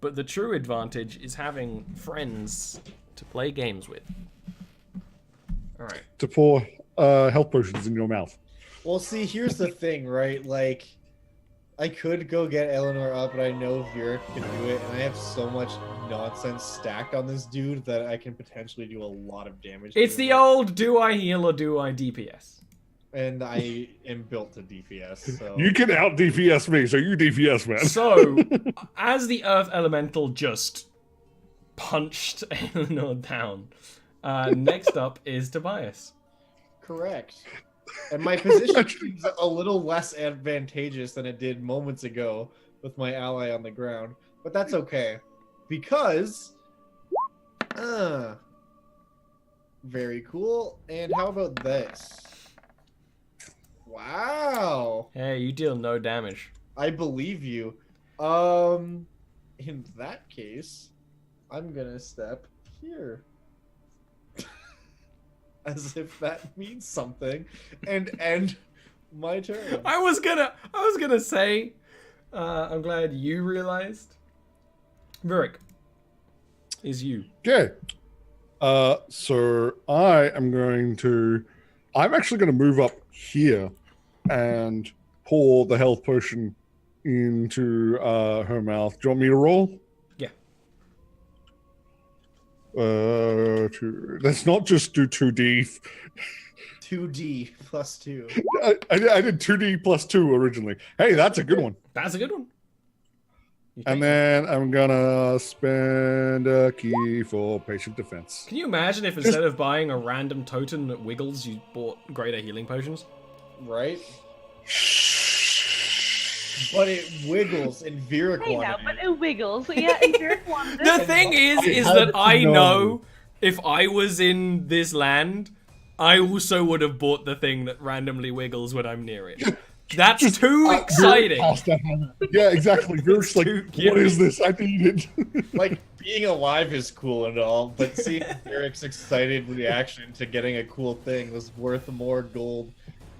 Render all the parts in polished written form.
but the true advantage is having friends to play games with. All right. To pour health potions in your mouth. Well, see, here's the thing, right? Like, I could go get Eleanor up, but I know Vera can do it, and I have so much nonsense stacked on this dude that I can potentially do a lot of damage. It's the old, do I heal or do I DPS? And I am built to DPS, so... You can out DPS me, so you DPS, man. So, as the Earth Elemental just punched Eleanor down, next up is Tobias. Correct. And my position seems a little less advantageous than it did moments ago with my ally on the ground. But that's okay. Because... very cool. And how about this? Wow. Hey, you deal no damage. I believe you. In that case, I'm gonna step here. As if that means something, and end my turn. I was gonna say, I'm glad you realized. Virik, is you. Okay. So I'm actually going to move up here and pour the health potion into her mouth. Do you want me to roll? Yeah. Let's not just do 2D. 2D plus 2. I did 2D plus 2 originally. Hey, that's a good one. That's a good one. And then I'm gonna spend a key for patient defense. Can you imagine if instead of buying a random totem that wiggles, you bought greater healing potions? Right? But it wiggles, and Virik I know, wanted but it. it wiggles. Yeah, and Virik wanted The it. thing is that I know if I was in this land, I also would have bought the thing that randomly wiggles when I'm near it. That's too exciting. Yeah, exactly. You're just like, what is this? I need it. Like, being alive is cool and all, but seeing Virik's excited reaction to getting a cool thing was worth more gold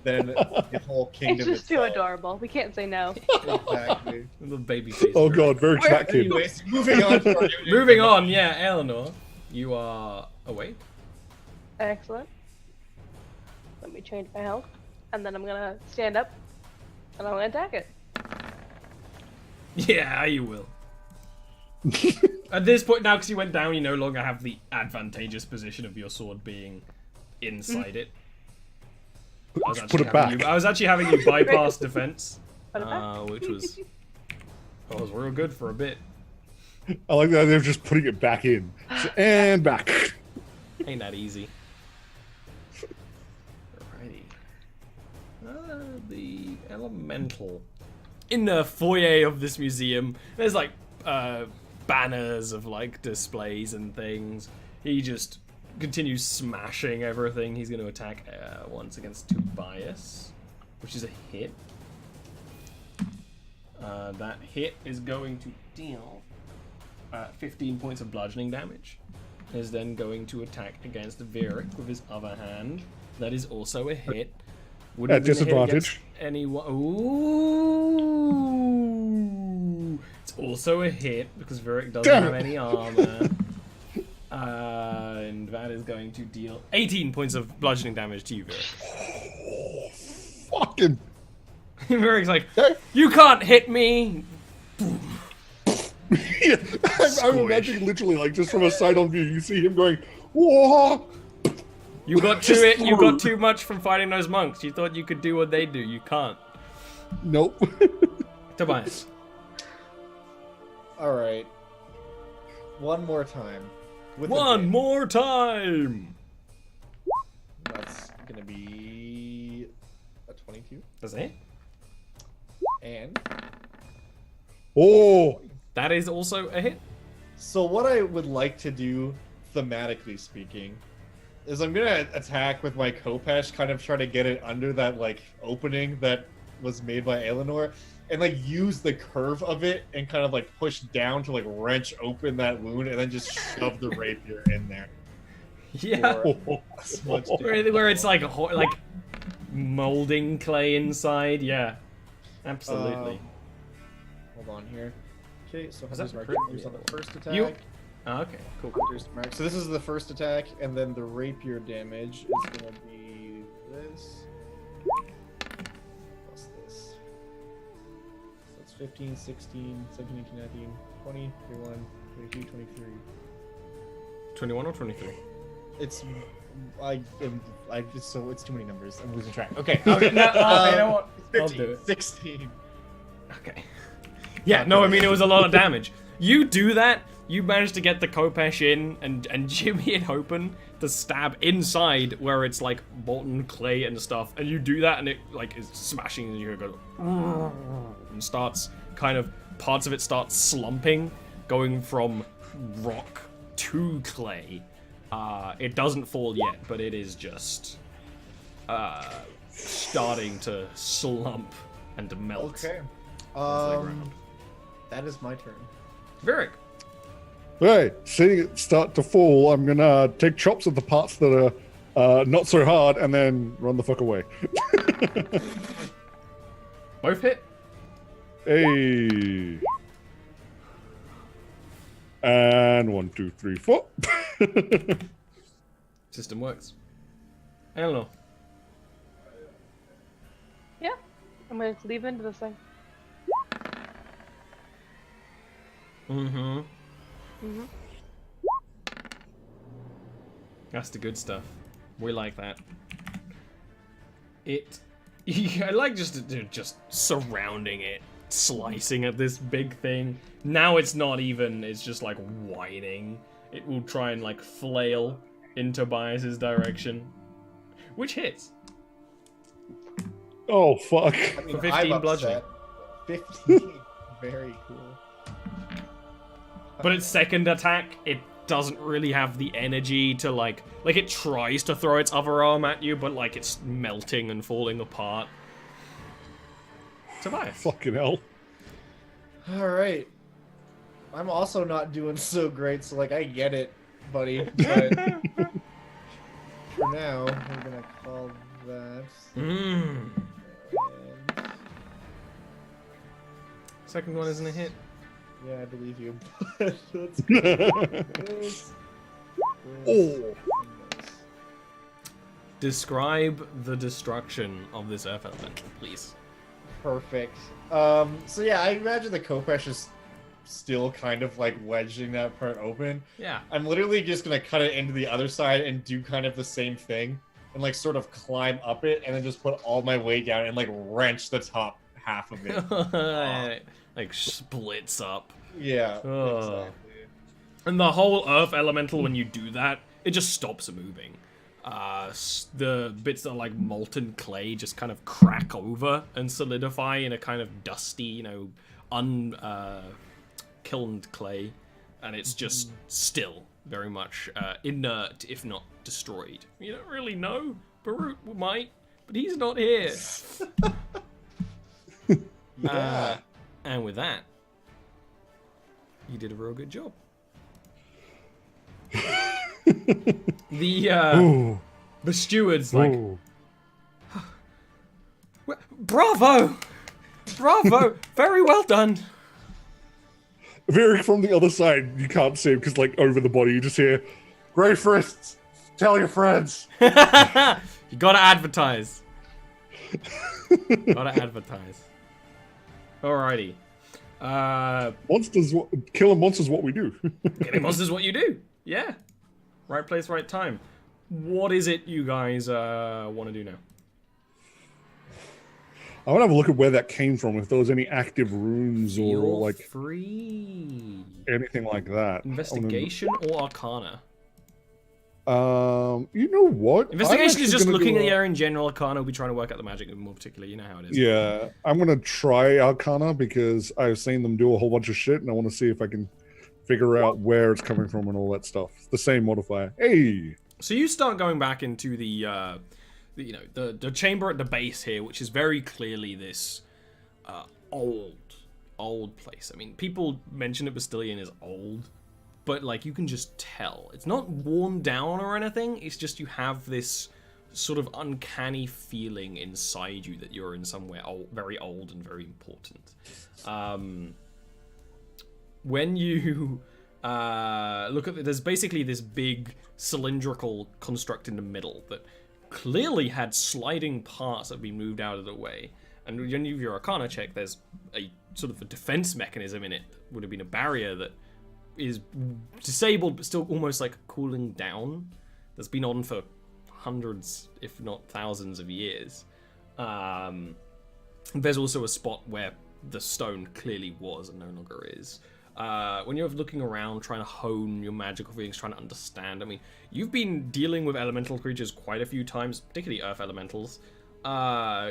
than the whole kingdom It's just too itself. adorable. We can't say no. Exactly. Little baby face. Oh god, very attractive. Anyways, moving on. To our Moving on, yeah, Eleanor, you are awake. Excellent. Let me change my health, and then I'm gonna stand up, and I'm gonna attack it. Yeah, you will. At this point now, because you went down, you no longer have the advantageous position of your sword being inside it. Put it back. I was actually having you bypass defense, Put it back. which was real good for a bit. I like the idea of just putting it back in. So, and back. Ain't that easy. Alrighty. The elemental. In the foyer of this museum, there's like banners of like displays and things. He just continues smashing everything. He's going to attack once against Tobias, which is a hit. That hit is going to deal 15 points of bludgeoning damage. Is then going to attack against Virik with his other hand. That is also a hit. Would At disadvantage. Anyone? Ooh! It's also a hit because Virik doesn't Damn have it. any armor. And that is going to deal 18 points of bludgeoning damage to you, Virik. Fucking. Virik's like, you can't hit me! Yeah, I'm imagining literally like just from a side-on view, you see him going, whoa! You got too much from fighting those monks. You thought you could do what they do. You can't. Nope. Tobias. Alright. One more time. With a One hit. more time! That's gonna be a 22. That's it? And Oh! That is also a hit. so what I would like to do, thematically speaking, is I'm gonna attack with my Kopesh, kind of try to get it under that like opening that was made by Eleanor, and like use the curve of it and kind of like push down to like wrench open that wound, and then just shove the rapier in there. Yeah. For as much Where it's like like molding clay inside. Yeah. Absolutely. Hold on here. Okay, so that Hunter's the Mark crit? is on the first attack. You- Oh, okay, cool. Hunter's Mark. So this is the first attack, and then the rapier damage is gonna be this. Plus this. So that's 15, 16, 17, 18, 19, 20, 21, 22, 23. 21 or 23? It's so it's too many numbers. I'm losing track. Okay. Okay, no, you know what? I'll 15, do it. 16. Okay. Yeah, no, I mean, it was a lot of damage. You do that, you manage to get the Kopesh in, and Jimmy and Hopen to stab inside where it's like molten clay and stuff, and you do that, and it like is smashing, and you go, and starts kind of, parts of it start slumping, going from rock to clay. It doesn't fall yet, but it is just starting to slump and to melt. Okay. Playground. That is my turn. Virik. Right, seeing it start to fall, I'm gonna take chops at the parts that are not so hard, and then run the fuck away. Both hit. Hey. And 1, 2, 3, 4. System works. I don't know. Yeah. I'm going to leave into this thing. Mm-hmm. Mm-hmm. That's the good stuff. We like that. I like just surrounding it, slicing at this big thing. Now it's not even, it's just like whining. It will try and like flail in Tobias's direction. Which hits. Oh, fuck. I mean, For 15 I'm bludgeoning. upset. 15. Very cool. But its second attack, it doesn't really have the energy to like it tries to throw its other arm at you, but like it's melting and falling apart. Tobias. Fucking hell. Alright. I'm also not doing so great, so like I get it, buddy. But for now, I'm gonna call that. Mm. And, Second one isn't a hit. yeah, I believe you. But let's go. This, Oh. and this. Describe the destruction of this earth elemental, please. Perfect. So yeah, I imagine the Kopesh is still kind of like wedging that part open. Yeah. I'm literally just gonna cut it into the other side and do kind of the same thing, and like sort of climb up it, and then just put all my weight down and like wrench the top half of it. Like splits up. Yeah, Oh. exactly. And the whole earth elemental, when you do that, it just stops moving. The bits that are like molten clay just kind of crack over and solidify in a kind of dusty, kilned clay, and it's just still very much inert, if not destroyed. You don't really know. Barut might, but he's not here. Yeah. And with that, you did a real good job. Ooh. The steward's like, Ooh. bravo, very well done. Very from the other side, you can't see him because, like, over the body, you just hear, "Great friends, tell your friends." You gotta advertise. Gotta advertise. Alrighty. Monsters, killing monsters, is what we do. Killing monsters is what you do. Yeah. Right place, right time. What is it you guys want to do now? I want to have a look at where that came from. If there was any active runes or Feel like free. anything like that. Investigation or Arcana? You know what? Investigation is just looking at the area in general. Arcana will be trying to work out the magic more particularly. You know how it is. Yeah, I'm gonna try Arcana because I've seen them do a whole bunch of shit, and I want to see if I can figure out where it's coming from and all that stuff. The same modifier. Hey. So you start going back into the chamber at the base here, which is very clearly this old place. I mean, people mention that Bastilian is old, but like you can just tell it's not worn down or anything. It's just you have this sort of uncanny feeling inside you that you're in somewhere very old and very important. when you look at there's basically this big cylindrical construct in the middle that clearly had sliding parts that have been moved out of the way. And when you do your Arcana check, there's a sort of a defense mechanism in it. That would have been a barrier that is disabled but still almost like cooling down. That's been on for hundreds, if not thousands of years. There's also a spot where the stone clearly was and no longer is. When you're looking around, trying to hone your magical feelings, trying to understand, I mean, you've been dealing with elemental creatures quite a few times, particularly earth elementals.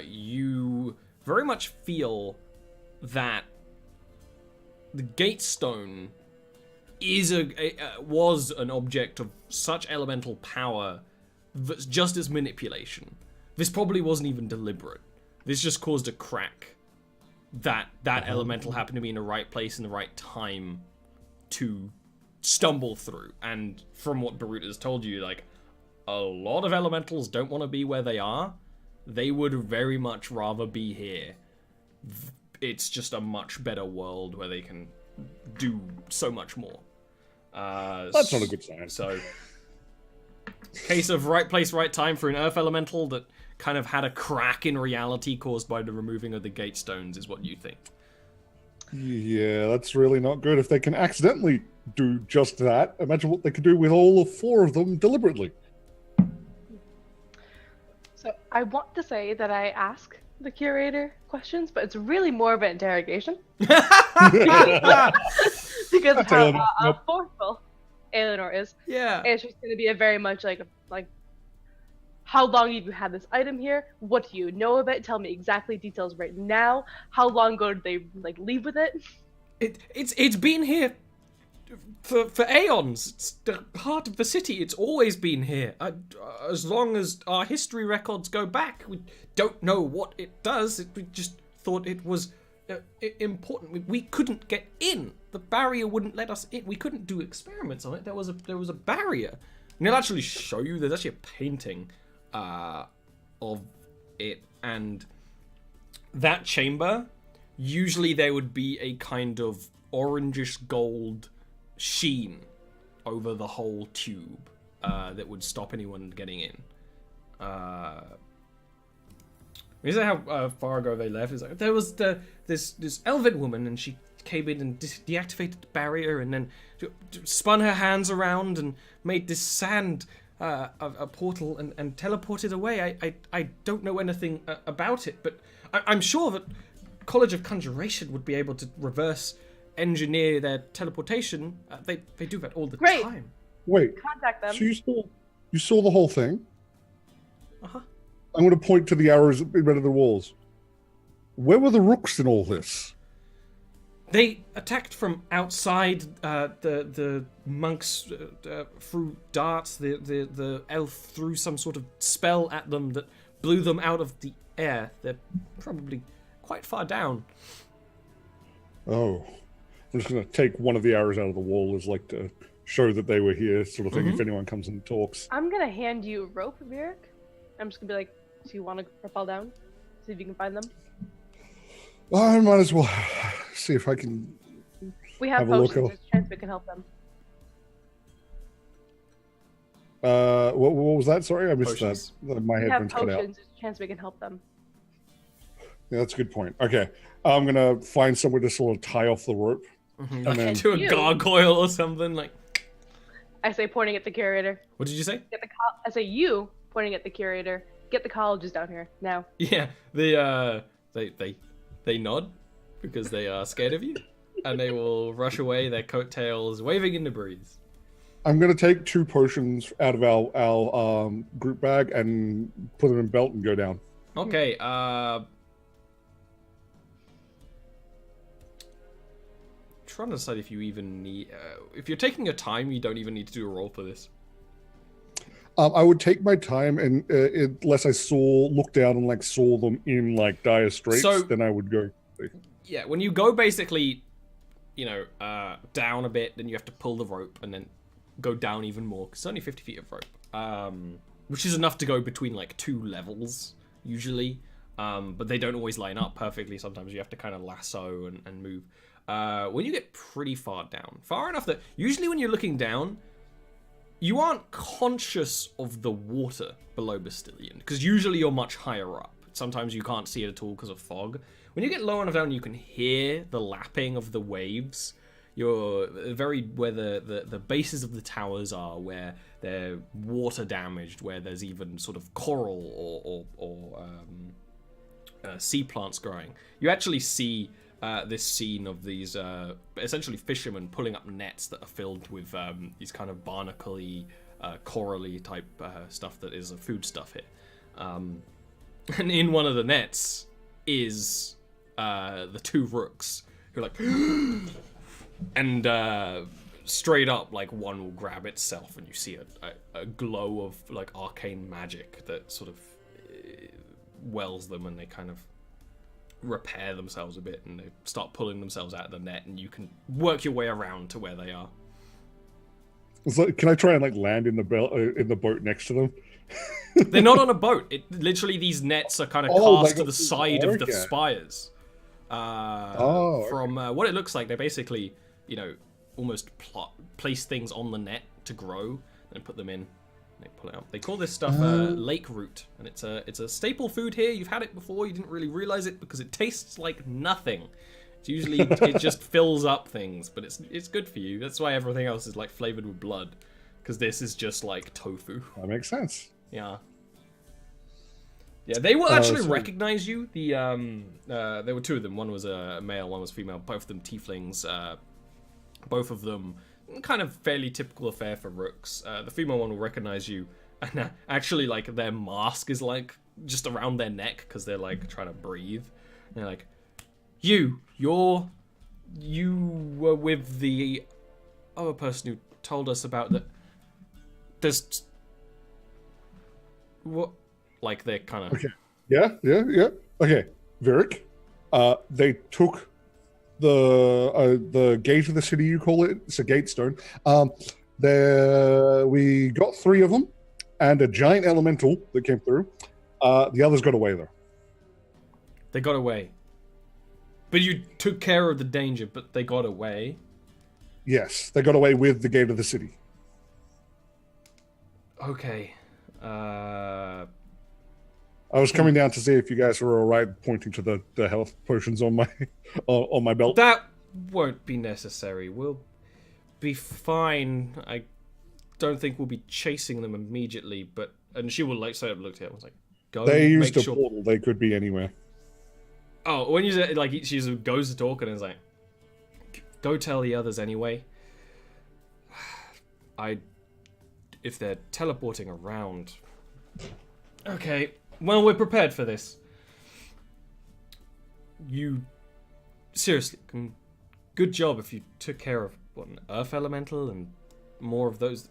You very much feel that the Gatestone was an object of such elemental power that's just as manipulation. This probably wasn't even deliberate. This just caused a crack that elemental happened to be in the right place in the right time to stumble through. And from what Barut has told you, like, a lot of elementals don't want to be where they are. They would very much rather be here. It's just a much better world where they can do so much more. That's not a good sign. So, case of right place, right time for an earth elemental that kind of had a crack in reality caused by the removing of the gate stones is what you think. Yeah, that's really not good. If they can accidentally do just that, imagine what they could do with all 4 of them deliberately. So I want to say that I ask the curator questions, but it's really more of an interrogation. Because of how forceful Eleanor is. Yeah. It's just going to be a very much like how long have you had this item here? What do you know of it? Tell me exactly details right now. How long ago did they leave with it? It's been here for aeons. It's the heart of the city. It's always been here. As long as our history records go back, we don't know what it does. We just thought it was important. We couldn't get in. The barrier wouldn't let us in. We couldn't do experiments on it. There was a barrier. And I'll actually show you. There's actually a painting of it, and that chamber, usually there would be a kind of orangish gold sheen over the whole tube that would stop anyone getting in. Is that how far ago they left? It's like, there was this elven woman, and she came in and deactivated the barrier, and then spun her hands around and made this sand a portal and teleported away. I don't know anything about it, but I'm sure that College of Conjuration would be able to reverse engineer their teleportation. They do that all the time. Wait, contact them. So you saw the whole thing? Uh-huh. I'm going to point to the arrows in front of the walls. Where were the rooks in all this? They attacked from outside. The monks threw darts. The elf threw some sort of spell at them that blew them out of the air. They're probably quite far down. Oh, I'm just going to take one of the arrows out of the wall as like to show that they were here, sort of thing. If anyone comes and talks, I'm gonna hand you a rope, Virik. I'm just gonna be like, do you want to rappel down? See if you can find them. I might as well see if I can. We have potions. There's a chance we can help them. What was that? Sorry, I missed Potions. that. My We have headphones cut out. potions. There's a chance we can help them. Yeah, that's a good point. Okay, I'm gonna find somewhere to sort of tie off the rope. Like then- to a gargoyle or something. Like, I say, pointing at the curator. what did you say? Get the I say, you pointing at the curator. Get the colleges down here now. Yeah, they nod because they are scared of you, and they will rush away, their coattails waving in the breeze. I'm gonna take 2 potions out of our group bag and put them in belt and go down. Okay, trying to decide if you even need. If you're taking your time, you don't even need to do a roll for this. I would take my time, and unless I looked down and like saw them in like dire straits, So- then I would go. Yeah, when you go basically, down a bit, then you have to pull the rope and then go down even more, because it's only 50 feet of rope, which is enough to go between like 2 levels usually, but they don't always line up perfectly. Sometimes you have to kind of lasso and move. when you get pretty far down, far enough that usually when you're looking down, you aren't conscious of the water below Bastillion, because usually you're much higher up. Sometimes you can't see it at all because of fog. When you get low enough down, you can hear the lapping of the waves. You're very where the bases of the towers are, where they're water damaged, where there's even sort of coral or sea plants growing. You actually see this scene of these essentially fishermen pulling up nets that are filled with these kind of barnacle-y, corally type stuff that is a food stuff here. And in one of the nets is the two rooks who are like, and straight up, like, one will grab itself, and you see a glow of like arcane magic that sort of wells them, and they kind of repair themselves a bit, and they start pulling themselves out of the net, and you can work your way around to where they are. So can I try and like land in the boat next to them? They're not on a boat. Literally, these nets are kind of cast to the side of the spires. From what it looks like, they basically, almost place things on the net to grow, and put them in. They pull it out. They call this stuff lake root, and it's a staple food here. You've had it before. You didn't really realize it because it tastes like nothing. It's usually it just fills up things, but it's good for you. That's why everything else is like flavored with blood, because this is just like tofu. That makes sense. Yeah. Yeah, they will actually recognize you. There were two of them. One was a male, one was female. Both of them tieflings. Both of them kind of fairly typical affair for rooks. The female one will recognize you, and actually, like, their mask is like just around their neck because they're like trying to breathe. And they're like, you were with the other person who told us about that. There's what, like, they're kind of okay. Yeah. Okay, Virik. They took the gate of the city, you call it. It's a gate stone. We got 3 of them, and a giant elemental that came through. The others got away though. They got away. But you took care of the danger, but they got away. Yes, they got away with the gate of the city. Okay. I was coming down to see if you guys were all right, pointing to the health potions on my on my belt. That won't be necessary. We'll be fine. I don't think we'll be chasing them immediately, and she will like straight up look at him and was like, go. They used a portal. They could be anywhere. Oh, when you say, like, she goes to talk and is like, go tell the others anyway. If they're teleporting around. Okay, well, we're prepared for this. You, seriously, good job if you took care of an earth elemental and more of those.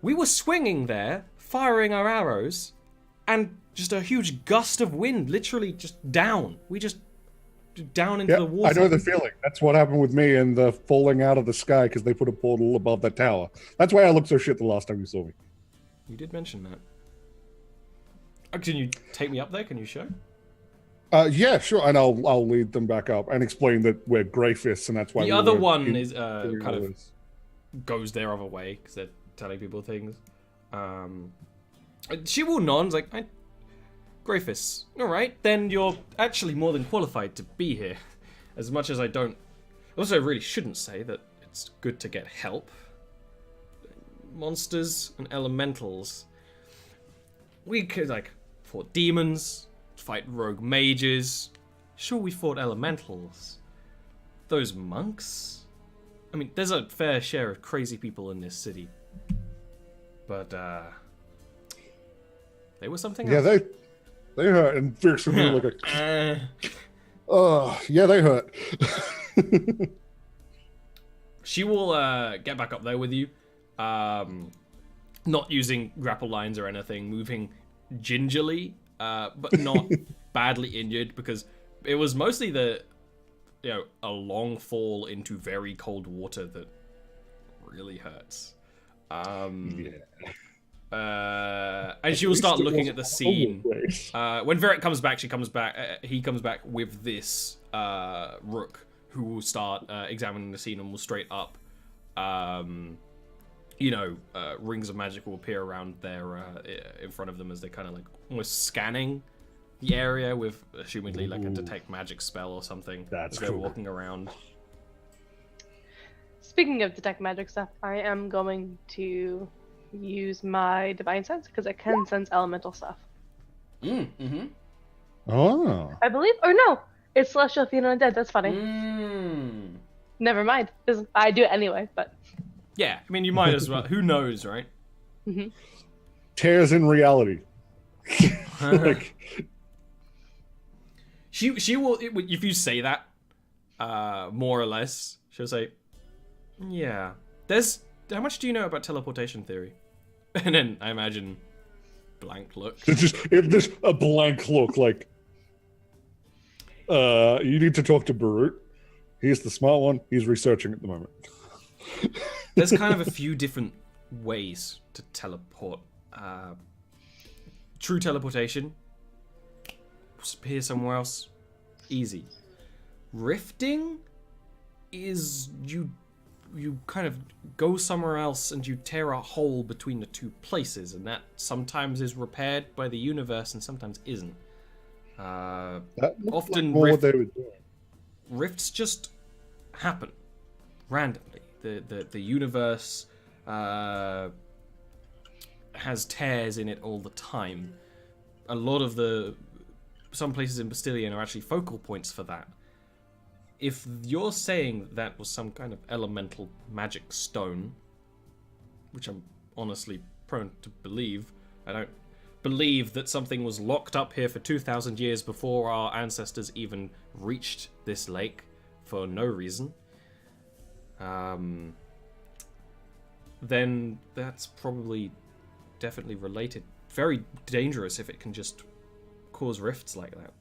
We were swinging there, firing our arrows, and just a huge gust of wind, literally just down. We just down into the water. I know the feeling. That's what happened with me and the falling out of the sky because they put a portal above that tower. That's why I looked so shit the last time you saw me. You did mention that. Can you take me up there? Can you show? Yeah, sure. And I'll lead them back up and explain that we're Greyfists, and that's why the other one is kind of goes their other way because they're telling people things. She will nod. Like, Greyfists. All right, then you're actually more than qualified to be here. As much as I don't. Also, I really shouldn't say that it's good to get help. Monsters and elementals. We could, like, fought demons, fight rogue mages. Sure, we fought elementals. Those monks? I mean, there's a fair share of crazy people in this city. But, they were something else. Yeah, they hurt, and Fierce would be like yeah, they hurt. She will get back up there with you. Not using grapple lines or anything, moving gingerly, but not badly injured, because it was mostly a long fall into very cold water that really hurts. Yeah. and she will start looking at the scene. When Verret comes back, he comes back with this rook, who will start examining the scene and will straight up, rings of magic will appear around there in front of them as they kind of like almost scanning the area with assumedly like a detect magic spell or something. That's as they're cool. walking around. Speaking of detect magic stuff, I am going to use my divine sense because I can sense elemental stuff. Mm-hmm. Oh. I believe, or no, it's celestial feeding on undead. That's funny. Never mind. 'Cause I do it anyway, but Yeah, I mean, you might as well. Who knows, right? Tears in reality. Like, She will, if you say that, more or less, she'll say, yeah, how much do you know about teleportation theory? And then I imagine blank look. if there's a blank look, like, you need to talk to Barut. He's the smart one. He's researching at the moment. There's kind of a few different ways to teleport. True teleportation. Appear somewhere else. Easy. Rifting is you kind of go somewhere else and you tear a hole between the two places, and that sometimes is repaired by the universe and sometimes isn't. Often what they would do. Rifts just happen randomly. The universe has tears in it all the time. A lot of some places in Bastilian are actually focal points for that. If you're saying that was some kind of elemental magic stone, which I'm honestly prone to believe, I don't believe that something was locked up here for 2,000 years before our ancestors even reached this lake for no reason, then that's probably definitely related. Very dangerous if it can just cause rifts like that.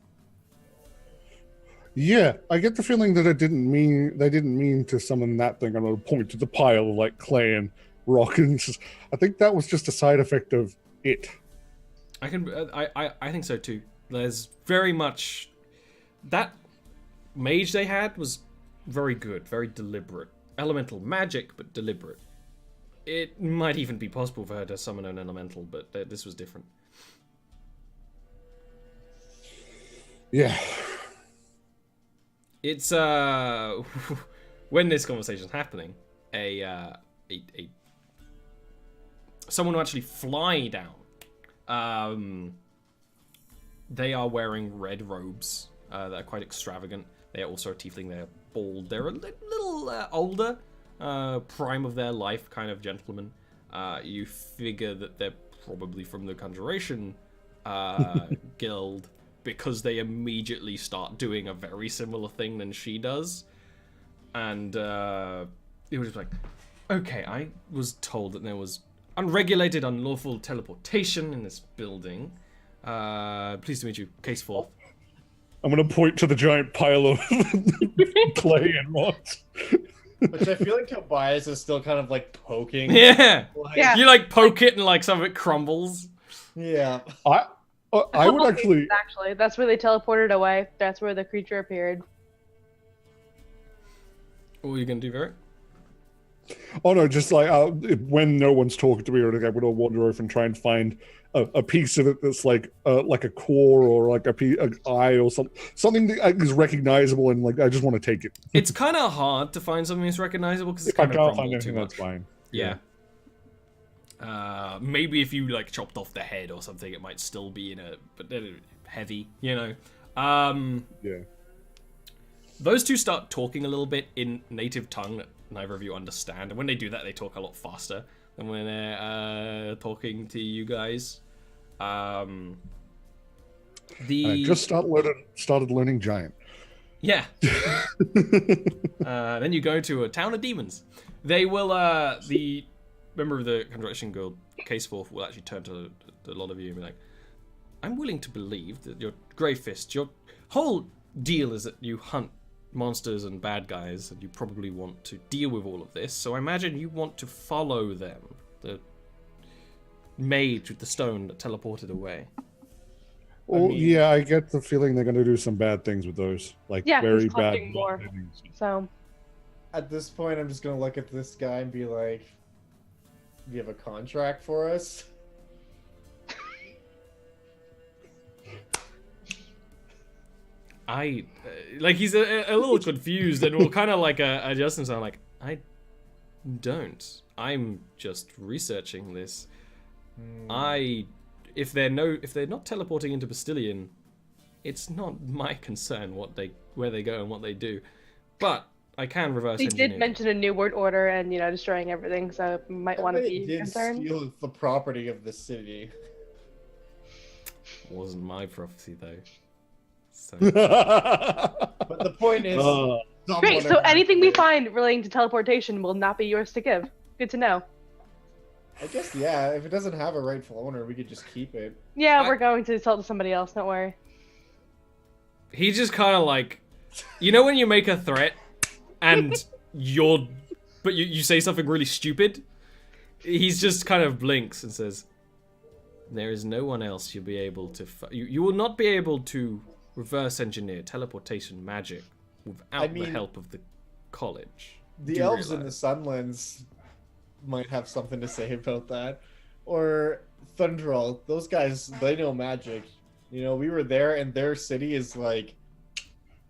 Yeah, I get the feeling that they didn't mean to summon that thing. I'm going to point to the pile of like clay and rock, and I think that was just a side effect of it. I think so too. There's very much that mage they had was very good, very deliberate. Elemental magic, but deliberate. It might even be possible for her to summon an elemental, but this was different. Yeah. It's when this conversation's happening, someone will actually fly down. They are wearing red robes that are quite extravagant. They are also a tiefling. They're bald. They're a little older, prime of their life kind of gentlemen. You figure that they're probably from the Conjuration guild, because they immediately start doing a very similar thing than she does. And it was like, okay, I was told that there was unregulated, unlawful teleportation in this building. Pleased to meet you, Case 4. I'm going to point to the giant pile of clay and rocks. Which I feel like Tobias is still kind of like poking. Yeah! Yeah. You like poke it and like some of it crumbles. Yeah. I would actually... Actually, that's where they teleported away. That's where the creature appeared. What were you going to do, Varric? Oh no, just like when no one's talking to me or anything, I'm gonna wander off and try and find a piece of it that's like a core or like an eye or something that is recognizable, and like I just want to take it. It's kind of hard to find something that's recognizable because it's If I kind of can't crumbled find too anything, much. that's fine. Yeah. Maybe if you like chopped off the head or something, it might still be but heavy, you know. Yeah. Those two start talking a little bit in native tongue that neither of you understand, and when they do that, they talk a lot faster than when they're talking to you guys. And I just started learning giant. Yeah. Then you go to a town of demons. They will, the member of the Conjuration Guild, Case Forth, will actually turn to a lot of you and be like, I'm willing to believe that your Grey Fist, your whole deal is that you hunt monsters and bad guys, and you probably want to deal with all of this, so I imagine you want to follow them. made with the stone that teleported away. Well, mean- yeah, I get the feeling they're going to do some bad things with those, like Yeah, very he's bad. collecting more. things. So At this point, I'm just gonna look at this guy and be like, "Do you have a contract for us?" Like he's a little confused and will kind of like adjust himself. Like I don't. I'm just researching this. If they're not teleporting into Bastillion, it's not my concern where they go and what they do. But I can reverse he engineer. did mention a new word order and destroying everything, so might want to They be did concerned. steal the property of the city. Wasn't my prophecy though. So But the point is, someone Great. So around anything we here- find relating to teleportation will not be yours to give. Good to know. I guess, yeah. If it doesn't have a rightful owner, we could just keep it. Yeah, I- we're going to sell it to somebody else. Don't worry. he just kind of like, when you make a threat and you say something really stupid, he's just kind of blinks and says, "There is no one else you'll be able to. You will not be able to reverse engineer teleportation magic without the mean, help of the college." The Do elves in the realize. Sunlands might have something to say about that. Or Thunderall. Those guys, they know magic. We were there, and their city is like,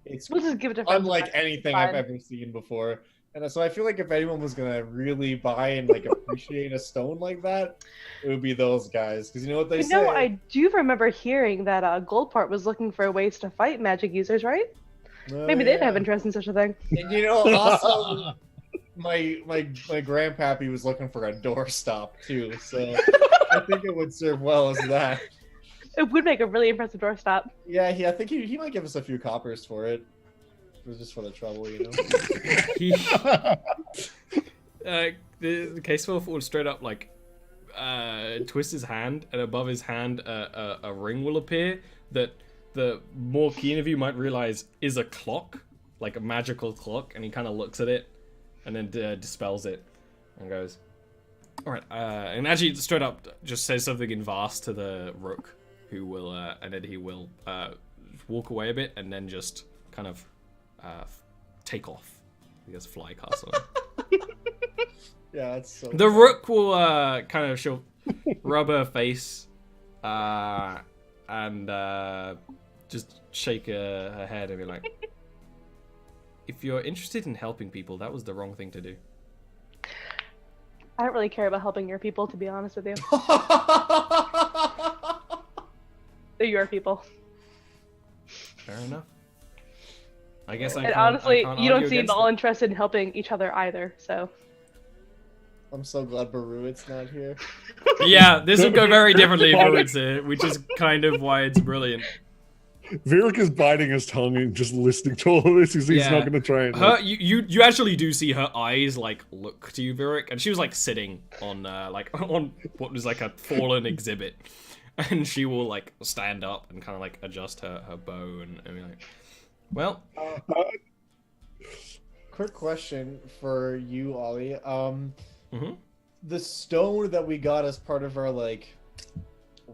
it's We'll just give it a friend. unlike anything I've ever seen before. And so I feel like if anyone was gonna really buy and like appreciate a stone like that, it would be those guys. Because you know what they say. I do remember hearing that Goldport was looking for ways to fight magic users, right? Oh, Maybe they'd yeah. have interest in such a thing. And also, my grandpappy was looking for a doorstop too, so I think it would serve well as that. It would make a really impressive doorstop. Yeah, I think he might give us a few coppers for it. Just for the trouble, He, the case wolf will straight up like twist his hand, and above his hand a ring will appear that the more keen of you might realize is a clock, like a magical clock, and he kind of looks at it and then dispels it and goes, "All right," and actually straight up just says something in Vast to the rook, who will and then he will walk away a bit and then just kind of take off. He has fly castle. Yeah, that's so. The rook will kind of she'll rub her face and just shake her head and be like, "If you're interested in helping people, that was the wrong thing to do." I don't really care about helping your people, to be honest with you. They're your people. Fair enough. I guess I And can't, honestly, I can't you don't argue seem against all it. interested in helping each other either, so. I'm so glad Baruit's not here. Yeah, this would go very differently if Ruin's here, which is kind of why it's brilliant. Varric is biting his tongue and just listening to all of this. He's Yeah. not going to try and. Her, you actually do see her eyes like look to you, Virik, and she was like sitting on on what was like a fallen exhibit, and she will like stand up and kind of like adjust her bow and be like, "Well, Quick question for you, Ollie. mhm. The stone that we got as part of our like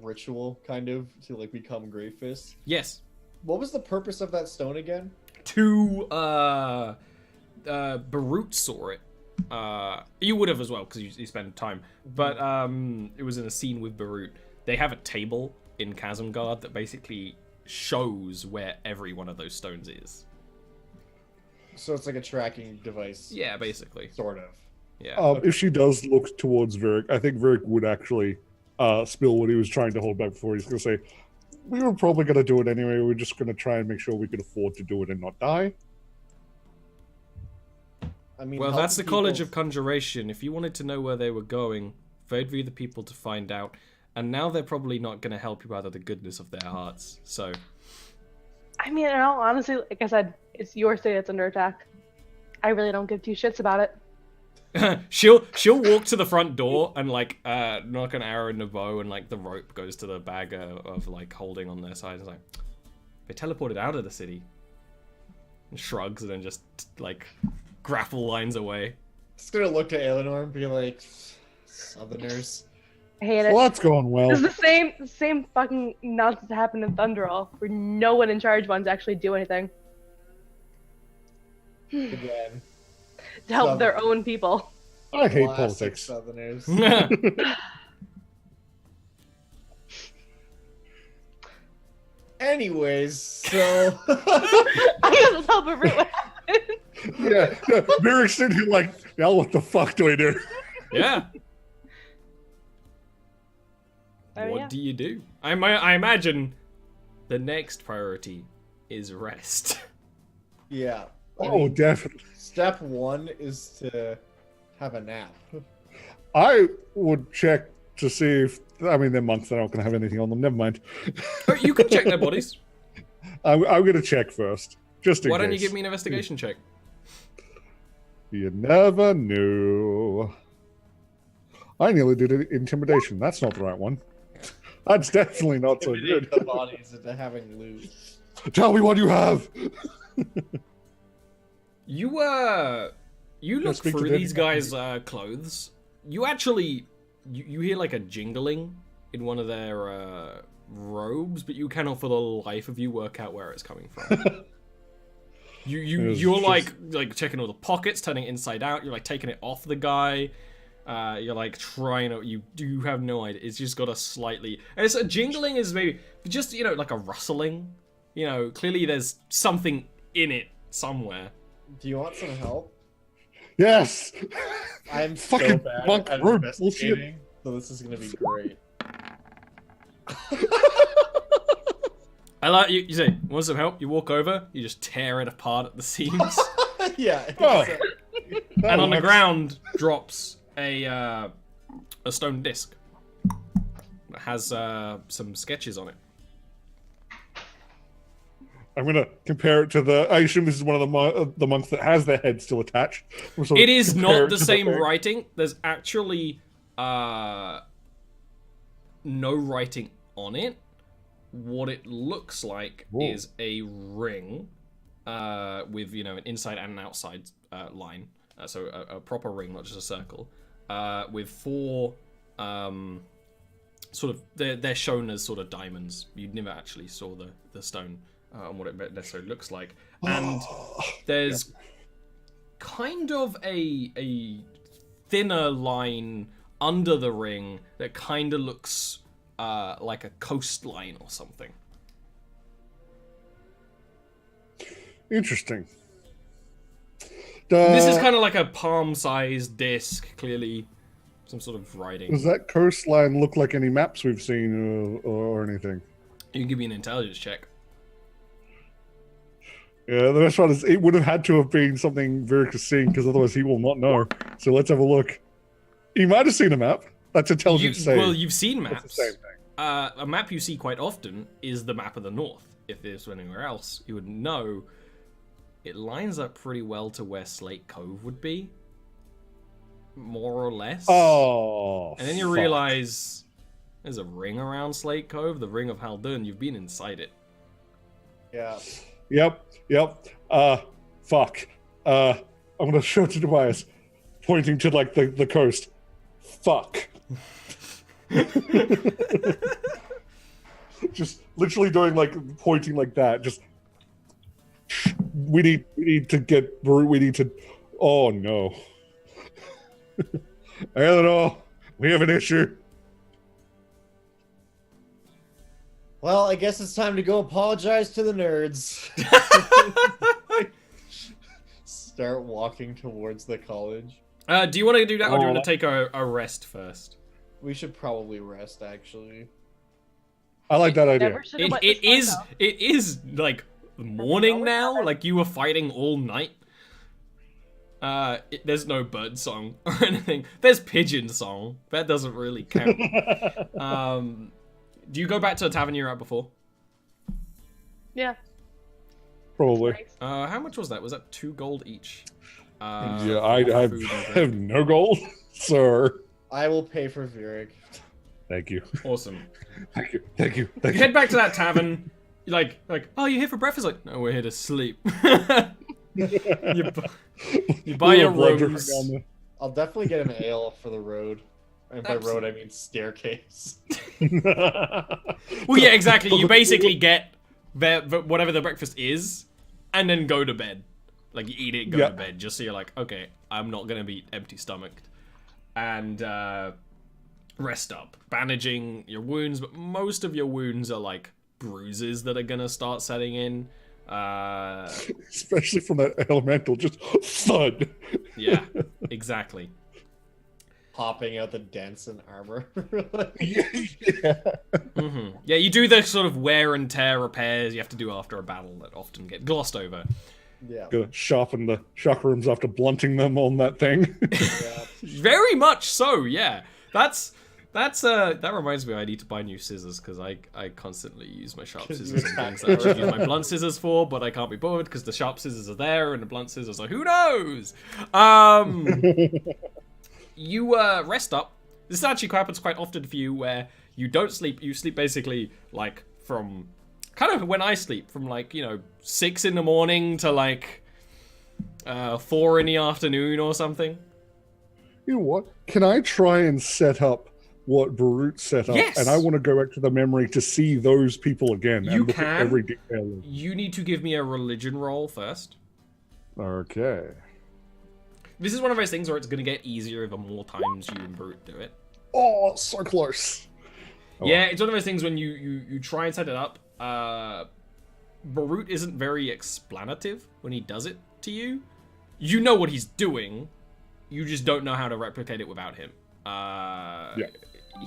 ritual, kind of to like become Greyfist. yes." What was the purpose of that stone again? To Barut saw it. You would have as well because you spend time. But it was in a scene with Barut. They have a table in Chasmguard that basically shows where every one of those stones is. So it's like a tracking device. Yeah, basically. Sort of. Yeah. If she does look towards Varric, I think Varric would actually spill what he was trying to hold back before. He's going to say, "We were probably going to do it anyway. We're just going to try and make sure we could afford to do it and not die." I mean, Well, helping that's the College people- of Conjuration. If you wanted to know where they were going, they'd be the people to find out. And now they're probably not going to help you out of the goodness of their hearts. So, I mean, in all honesty, like I said, it's your state that's under attack. I really don't give two shits about it. she'll walk to the front door and like knock an arrow in the bow, and like the rope goes to the bag of like holding on their side. It's like they teleported out of the city. And shrugs and then just like grapple lines away. Just gonna look to Eleanor and be like, Southerners. hate it. Well, that's going well. This is the same fucking nonsense that happened in Thunderall, where no one in charge wants to actually do anything Again. to help Southern- their own people. I hate Classic politics. Southerners. Anyways, so I guess I'll tell Barut what happened. Yeah, Merrick's sitting here like, now what the fuck do I do? Yeah. Oh, What yeah. do you do? I imagine the next priority is rest. yeah. I Oh, mean, definitely. step one is to have a nap. I would check to see if, I mean, they're monks, they're not going to have anything on them, never mind. Oh, you can check their bodies. I'm going to check first, just in Why case. don't you give me an investigation check? You never knew. I nearly did an intimidation. That's not the right one. That's definitely not so Intimidate good. the bodies into having loot. Tell me what you have. You look speak to through them. these guys' clothes. You actually you hear like a jingling in one of their robes, but you cannot for the life of you work out where it's coming from. You're just- like checking all the pockets, turning it inside out. You're like taking it off the guy. You're like trying to. You do have no idea. It's just got a slightly. And it's a jingling is maybe just like a rustling. Clearly there's something in it somewhere. Do you want some help? Yes. I'm so Fucking bad monk at road investigating, so this is gonna be great. I like you. You say, "Want some help?" You walk over. You just tear it apart at the seams, Yeah. Oh. and on the ground drops a stone disc that has some sketches on it. I'm going to compare it to I assume this is one of the monks that has their head still attached. We'll sort of It is compare not it the to same head. writing. There's actually no writing on it. What it looks like Whoa. is a ring with an inside and an outside line. So a proper ring, not just a circle, with four sort of they're shown as sort of diamonds. You never actually saw the stone and what it necessarily looks like. And there's kind of a thinner line under the ring that kind of looks like a coastline or something. Interesting. This is kind of like a palm-sized disc, clearly some sort of writing. Does that coastline look like any maps we've seen or anything? You can give me an intelligence check. Yeah, the best part is it would have had to have been something Virik has seen, because otherwise he will not know. So let's have a look. He might have seen a map. That's intelligence save. Well, you've seen That's maps. the same thing. A map you see quite often is the map of the north. If there's anywhere else, you would know it lines up pretty well to where Slate Cove would be. More or less. Oh, And then you fuck. realize there's a ring around Slate Cove, the Ring of Haldun. You've been inside it. Yeah. Yep. Fuck. I'm gonna show it to Tobias, pointing to like the coast. Fuck. Just literally doing like pointing like that. Just we need to get. We need to. Oh no. Eleanor, we have an issue. Well, I guess it's time to go apologize to the nerds. Start walking towards the college. Do you want to do that, or do you Oh. want to take a rest first? We should probably rest, actually. I like that idea. Never should have wet It this part is like morning always now. happens. Like you were fighting all night. There's no bird song or anything. There's pigeon song. That doesn't really count. Do you go back to the tavern you were at before? Yeah. Probably. Nice. How much was that? Was that 2 gold each? Yeah, I for have, food and I drink? have no gold, sir. I will pay for Virik. Thank you. Awesome. Thank you. You head back to that tavern. You're like, oh, you're here for breakfast? Like, no, we're here to sleep. you buy your Blood dripping rooms. down the- I'll definitely get an ale for the road. And by road, I mean staircase. Well, yeah, exactly. You basically get whatever the breakfast is, and then go to bed. Like, you eat it, go to bed, just so you're like, okay, I'm not gonna be empty-stomached. And, rest up. Bandaging your wounds, but most of your wounds are, like, bruises that are gonna start setting in. Especially from that elemental, just thud. Yeah, exactly. Popping out the dents in armor. Yeah. Mm-hmm. Yeah, you do the sort of wear and tear repairs you have to do after a battle that often get glossed over. Yeah. Gotta sharpen the chakrams after blunting them on that thing. Yeah. Very much so, yeah. That reminds me I need to buy new scissors, because I constantly use my sharp scissors on things that I should use my blunt scissors for, but I can't be bothered because the sharp scissors are there and the blunt scissors are who knows? You rest up. This actually happens quite often for you, where you don't sleep. You sleep basically like from kind of when I sleep, from like, 6 in the morning to like 4 in the afternoon or something. You know what? Can I try and set up what Barut set up? Yes. And I want to go back to the memory to see those people again. You and look can. at every detail. You need to give me a religion roll first. Okay. This is one of those things where it's going to get easier the more times you and Barut do it. Oh, so close. Oh. Yeah, it's one of those things when you try and set it up. Barut isn't very explanative when he does it to you. You know what he's doing. You just don't know how to replicate it without him. Yeah.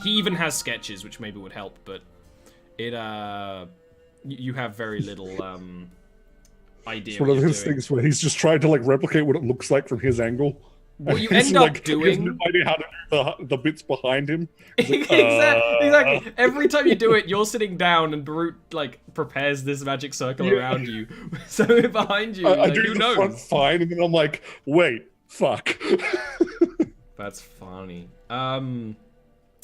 He even has sketches, which maybe would help, but it you have very little idea. It's one of those things where he's just trying to like replicate what it looks like from his angle. What you He's end up like, He has doing. no idea how to do the bits behind him. He's like, Exactly. Every time you do it, you're sitting down, and Barut like prepares this magic circle around you. So behind you, I like, do who the knows? front fine, and then I'm like, wait, fuck. That's funny.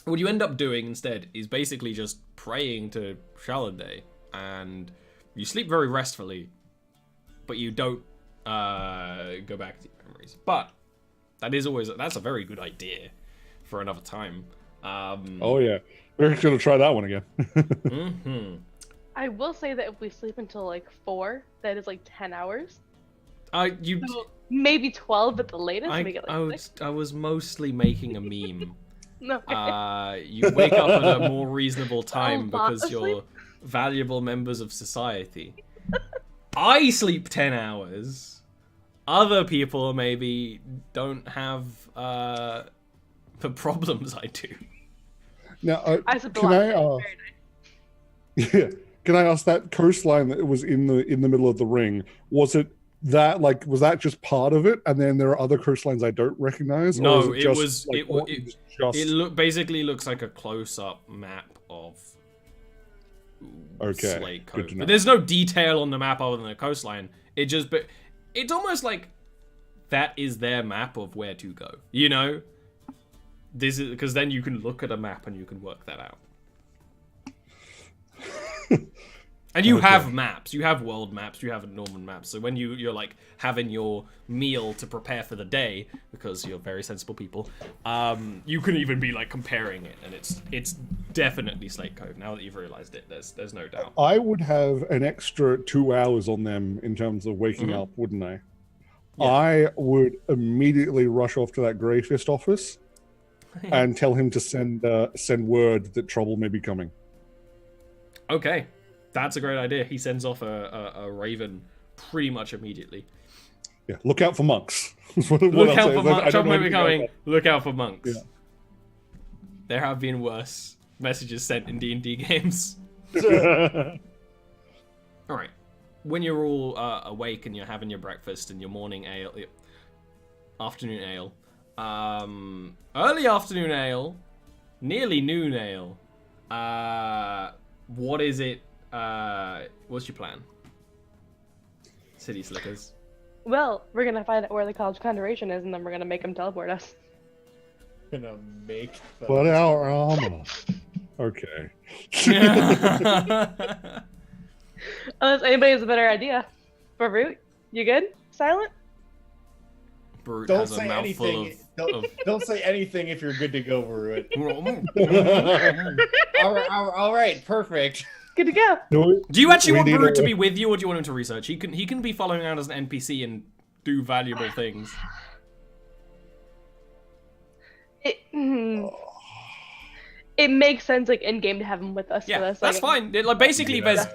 What you end up doing instead is basically just praying to Shalande, and you sleep very restfully, but you don't go back to your memories. But that's a very good idea for another time. Oh yeah, we're gonna try that one again. Mm-hmm. I will say that if we sleep until like 4, that is like 10 hours. So maybe 12 at the latest. Make it like 6. I was mostly making a meme. No. You wake up at a more reasonable time fall because you're asleep. valuable members of society. I sleep 10 hours. Other people maybe don't have the problems I do. Now, I said the can last I? night. Very nice. Yeah, can I ask that coastline that was in the middle of the ring? Was that just part of it, and then there are other coastlines I don't recognize? Or No, is it just, was like, it basically looks like a close-up map of Okay, Slate good Cove. to know. But there's no detail on the map other than the coastline. But it's almost like that is their map of where to go. You know, this is because then you can look at a map and you can work that out. And you have maps. You have world maps. You have Norman maps. So when you're like having your meal to prepare for the day, because you're very sensible people, you can even be like comparing it, and it's definitely Slate Cove. Now that you've realized it, there's no doubt. I would have an extra 2 hours on them in terms of waking up, wouldn't I? Yeah. I would immediately rush off to that Grey Fist office and tell him to send word that trouble may be coming. Okay, that's a great idea. He sends off a raven pretty much immediately. Yeah, look out for monks. Look out for monks. Trouble may be coming. Look out for monks. Yeah. There have been worse messages sent in D&D games. All right. When you're all awake and you're having your breakfast and your morning ale, afternoon ale, early afternoon ale, nearly noon ale, what is it? What's your plan? City Slickers. Well, we're gonna find out where the college conjuration is, and then we're gonna make him teleport us. Gonna make them. But our armor. Okay. Unless anybody has a better idea. Barut, you good? Silent? Brute Don't has a say mouthful anything. of Don't say anything if you're good to go, Ruit. Do All right, perfect. Good to go. you actually We want need Brute to a- be with you, or do you want him to research? He can be following around as an NPC and do valuable things. It makes sense, like in game, to have him with us. Yeah, for this. that's like, fine. Like basically, there's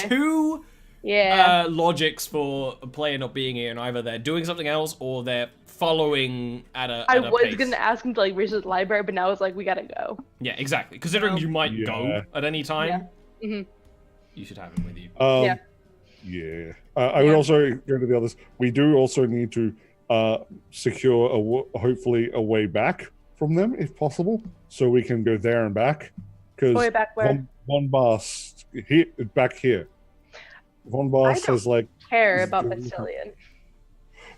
two Yeah. logics for a player not being here, and either they're doing something else or they're following at a. I at a was pace. gonna ask him to like research the library, but now it's like we gotta go. Yeah, exactly. Considering you might Yeah. go at any time, Mhm. you should have him with you. Yeah. Yeah. I would also go to the others. We do also need to secure hopefully a way back from them, if possible, so we can go there and back. Because Way back where? Von Bast here, back here. Von Bast don't has like Care about Bastilian.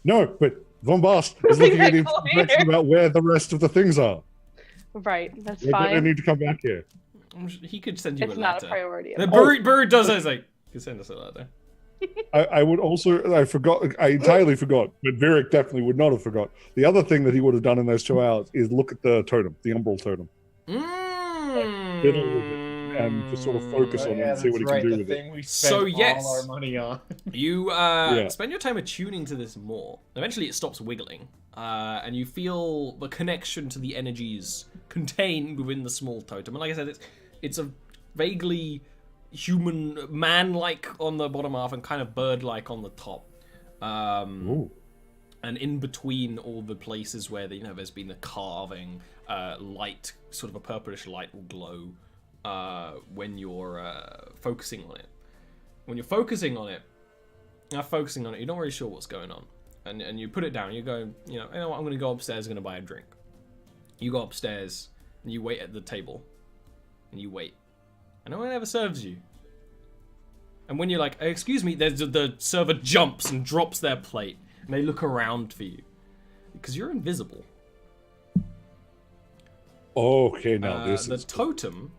no, but Von Bast is looking at Exactly. information about where the rest of the things are. Right. That's They fine. need to come back here. He could send you It's a not letter. a priority. The Bird does it. It's like, you can send us a letter. I would also, I entirely forgot, but Varric definitely would not have forgot. The other thing that he would have done in those 2 hours is look at the totem, the umbral totem, and just sort of focus on it and see what he can do the with it. thing we So, spent yes. all our money on. You spend your time attuning to this more. Eventually, it stops wiggling, and you feel the connection to the energies contained within the small totem. And like I said, it's a vaguely human, man-like on the bottom half, and kind of bird-like on the top. Ooh. And in between all the places where there's been the carving, light, sort of a purplish light will glow when you're focusing on it. When you're focusing on it, you're not really sure what's going on. And you put it down, you go, you know what, I'm going to go upstairs, I'm going to buy a drink. You go upstairs, and you wait at the table. And you wait. And no one ever serves you. And when you're like, excuse me, the server jumps and drops their plate. And they look around for you. Because you're invisible. Okay, now this the is totem.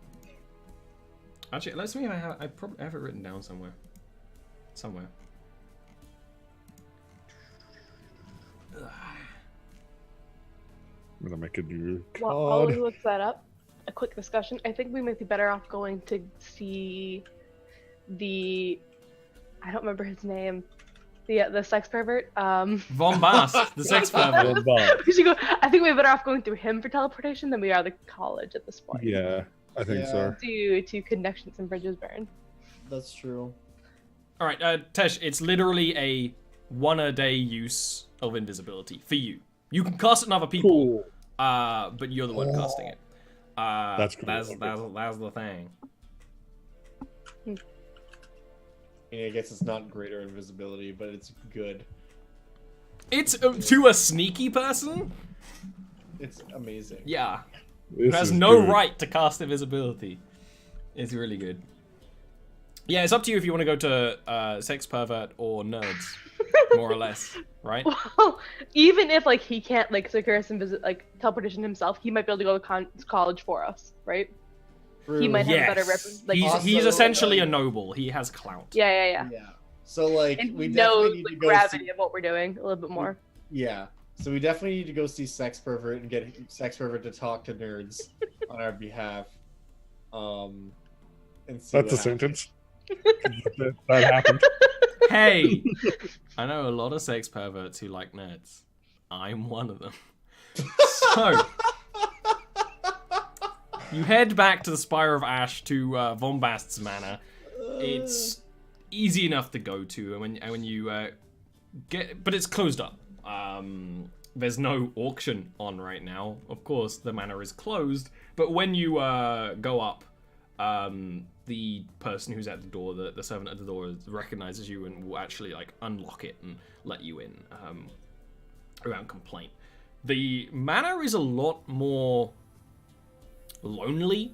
Actually, let's see if I probably have it written down somewhere. Somewhere. I'm gonna make a new While he card. looks that up, a quick discussion. I think we might be better off going to see the. I don't remember his name. The sex pervert. Von Bast, the sex pervert. We should go. I think we're better off going through him for teleportation than we are the college at this point. Yeah, I think so. Due to connections and bridges burned. That's true. All right, Tesh, it's literally a 1-a-day use of invisibility for you. You can cast it on other people, Cool. but you're the one casting it. That's cool. That's the thing. I guess it's not greater invisibility, but it's good. It's to a sneaky person. It's amazing. Yeah, This who has is no good. right to cast invisibility. It's really good. Yeah, it's up to you if you want to go to sex pervert or nerds, more or less, right? Well, even if like he can't like secure some teleportation himself, he might be able to go to college for us, right? He might have a better like. He's Also, essentially a noble. He has clout. Yeah. Yeah. So like And we he definitely knows need the to go gravity see, of what we're doing a little bit more. Yeah. So we definitely need to go see Sex Pervert and get Sex Pervert to talk to nerds on our behalf. And see That's a what sentence. that happened. Hey, I know a lot of sex perverts who like nerds. I'm one of them. So, you head back to the Spire of Ash to Von Bast's manor. It's easy enough to go to, and when you but it's closed up. There's no auction on right now. Of course, the manor is closed. But when you go up, the person who's at the door, the servant at the door, recognizes you and will actually like unlock it and let you in without complaint. The manor is a lot more lonely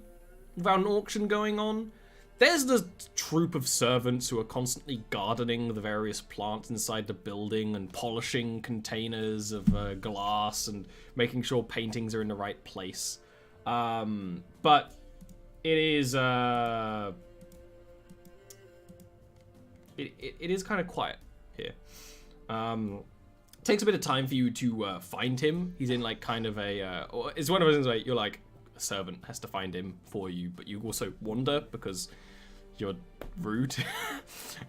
without an auction going on. There's the troop of servants who are constantly gardening the various plants inside the building and polishing containers of glass and making sure paintings are in the right place. But it is it is kind of quiet here. takes a bit of time for you to find him. He's in like kind of a. It's one of those things where you're like a servant has to find him for you, but you also wander because you're rude.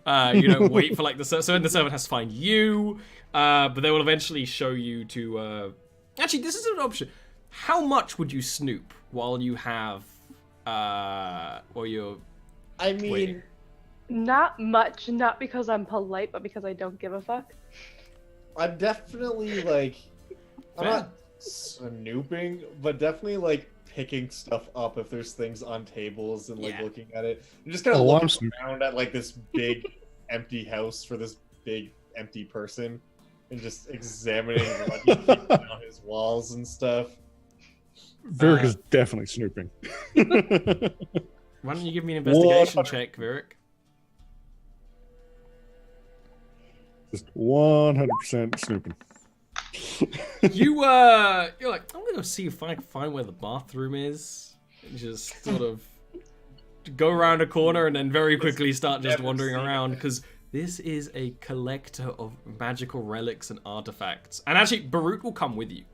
You don't wait for like the so then the servant has to find you, but they will eventually show you to. Actually, this is an option. How much would you snoop while you have, while you're? I mean, waiting? Not much, not because I'm polite, but because I don't give a fuck. I'm definitely like, I'm Yeah. not snooping, but definitely like picking stuff up if there's things on tables and like Yeah. looking at it. I'm just kind of Oh, I'm looking snooping. around at like this big empty house for this big empty person and just examining what he keeps on his walls and stuff. Varric is definitely snooping. Why don't you give me an investigation 100. check, Varric? Just 100% snooping. You're like, I'm gonna go see if I can find where the bathroom is. And just sort of go around a corner and then very quickly start just Never wandering seen around it. because this is a collector of magical relics and artifacts. And actually, Barut will come with you.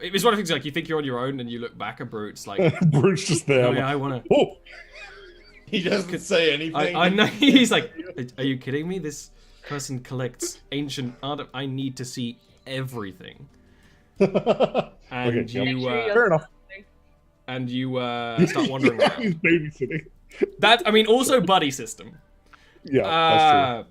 It's one of the things like you think you're on your own and you look back at Barut's like, Brute's just there. oh I'm yeah, like, I wanna. oh, He doesn't say anything. I know. He's like, are you kidding me? This person collects ancient art. I need to see everything. And Okay, yeah. you fair enough. and you start wandering Yeah, around. he's babysitting. I mean, also buddy system. Yeah, that's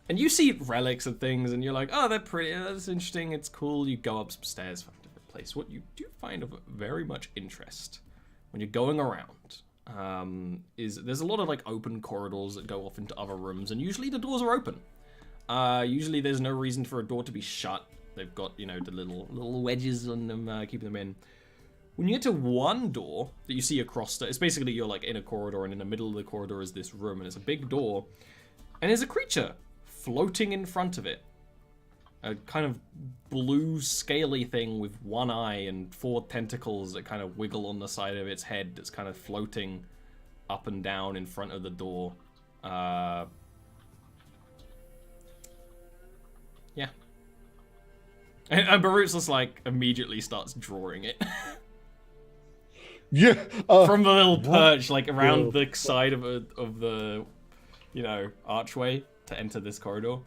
And you see relics and things, and you're like, oh, they're pretty. That's interesting. It's cool. You go up some stairs, find a different place. What you do find of very much interest when you're going around is there's a lot of like open corridors that go off into other rooms, and usually the doors are open. Usually there's no reason for a door to be shut. They've got, the little wedges on them, keeping them in. When you get to one door that you see across it's basically you're like in a corridor, and in the middle of the corridor is this room, and it's a big door, and there's a creature floating in front of it. A kind of blue scaly thing with one eye and 4 tentacles that kind of wiggle on the side of its head that's kind of floating up and down in front of the door. Yeah. And Barut's just like immediately starts drawing it. Yeah. From the little perch, like around the the side of the, archway to enter this corridor.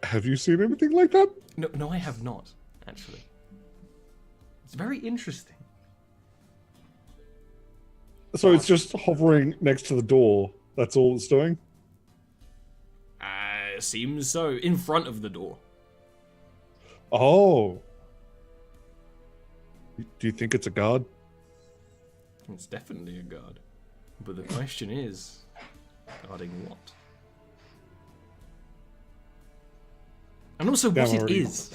Have you seen anything like that? No, I have not, actually. It's very interesting. So it's just hovering next to the door. That's all it's doing? Seems so. In front of the door. Oh. Do you think it's a guard? It's definitely a guard. But the question is, guarding what? And also Damn, what it already. is.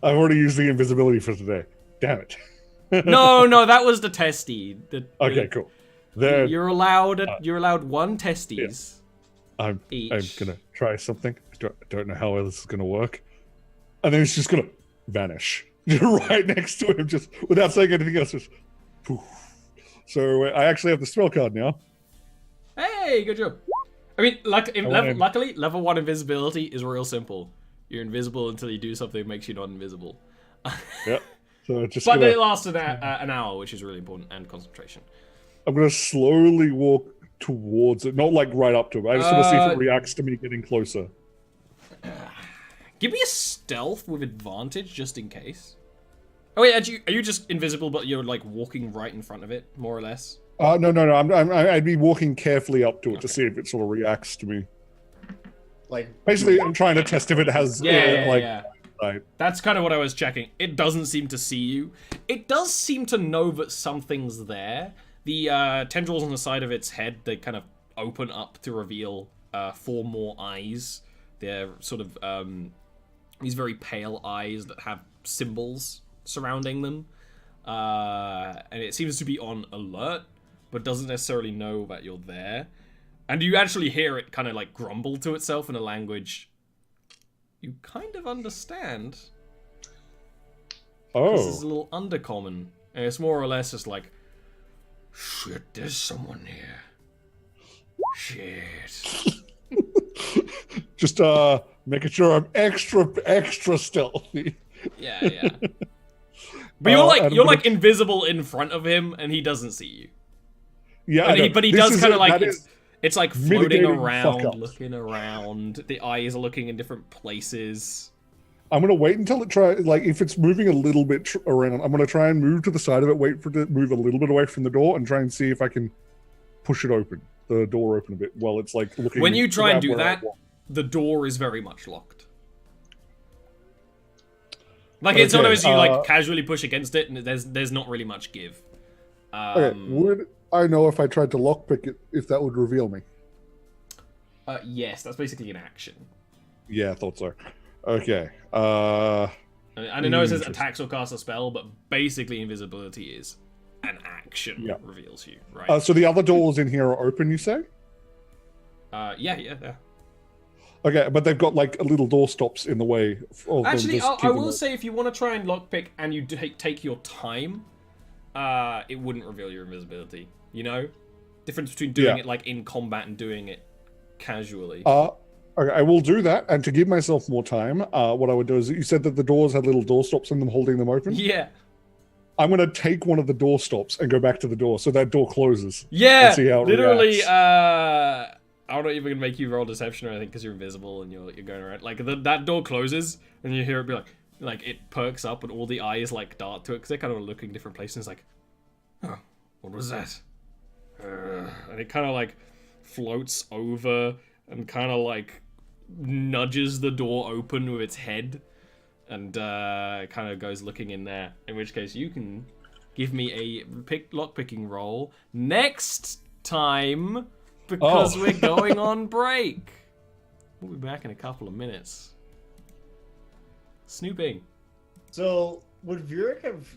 I've already used the invisibility for today. Damn it. No, that was the testy. Okay, cool. Then You're allowed one testes. I'm each. gonna try something. I don't know how this is gonna work. And then it's just gonna vanish. Right next to him, just without saying anything else. Just poof. So I actually have the spell card now. Hey, good job. I mean, him. luckily, level 1 invisibility is real simple. You're invisible until you do something that makes you not invisible. Yep. So it's just But gonna, it lasts an hour, which is really important, and concentration. I'm gonna slowly walk towards it, not like right up to it. I just want to see if it reacts to me getting closer. Give me a stealth with advantage, just in case. Oh wait, are you just invisible, but you're like walking right in front of it, more or less? No. I'd be walking carefully up to it to see if it sort of reacts to me. Like, Basically, I'm trying to test if it has Yeah. Right. That's kind of what I was checking. It doesn't seem to see you. It does seem to know that something's there. The tendrils on the side of its head, they kind of open up to reveal 4 more eyes. They're sort of these very pale eyes that have symbols surrounding them. And it seems to be on alert, but doesn't necessarily know that you're there. And you actually hear it kind of like grumble to itself in a language you kind of understand. This is a little undercommon. And it's more or less just like, shit, there's someone here. Shit. Just making sure I'm extra stealthy. Yeah. But you're like invisible in front of him, and he doesn't see you. Yeah, but he does kind of like it's like floating mitigating around, fuck-ups. looking around. The eyes are looking in different places. I'm gonna wait until it if it's moving a little bit around. I'm gonna try and move to the side of it, wait for it to move a little bit away from the door, and try and see if I can push it open, the door open a bit while it's like looking. When you try and do where I that, want. the door is very much locked. Like it's one of those you like casually push against it, and there's not really much give. Okay, would I know if I tried to lockpick it if that would reveal me? Yes, that's basically an action. Yeah, I thought so. Okay. And I know it says attacks or cast a spell, but basically invisibility is an action that reveals you, right? So the other doors in here are open, you say? Yeah. Okay, but they've got like little door stops in the way. Actually, I will say if you want to try and lockpick and you take your time, it wouldn't reveal your invisibility. You know, difference between doing it like in combat and doing it casually. Okay, I will do that, and to give myself more time, what I would do is you said that the doors had little door stops in them, holding them open. Yeah. I'm gonna take one of the door stops and go back to the door, so that door closes. Yeah. And see how it literally. reacts. I'm not even gonna make you roll deception or anything because you're invisible and you're going around. Like that door closes and you hear it be like it perks up and all the eyes like dart to it because they're kind of looking different places. It's like, oh, what was that? And it kind of like floats over and kind of like nudges the door open with its head and kind of goes looking in there. In which case you can give me a lockpicking roll next time. Because we're going on break. We'll be back in a couple of minutes. Snooping. So, would Vieric have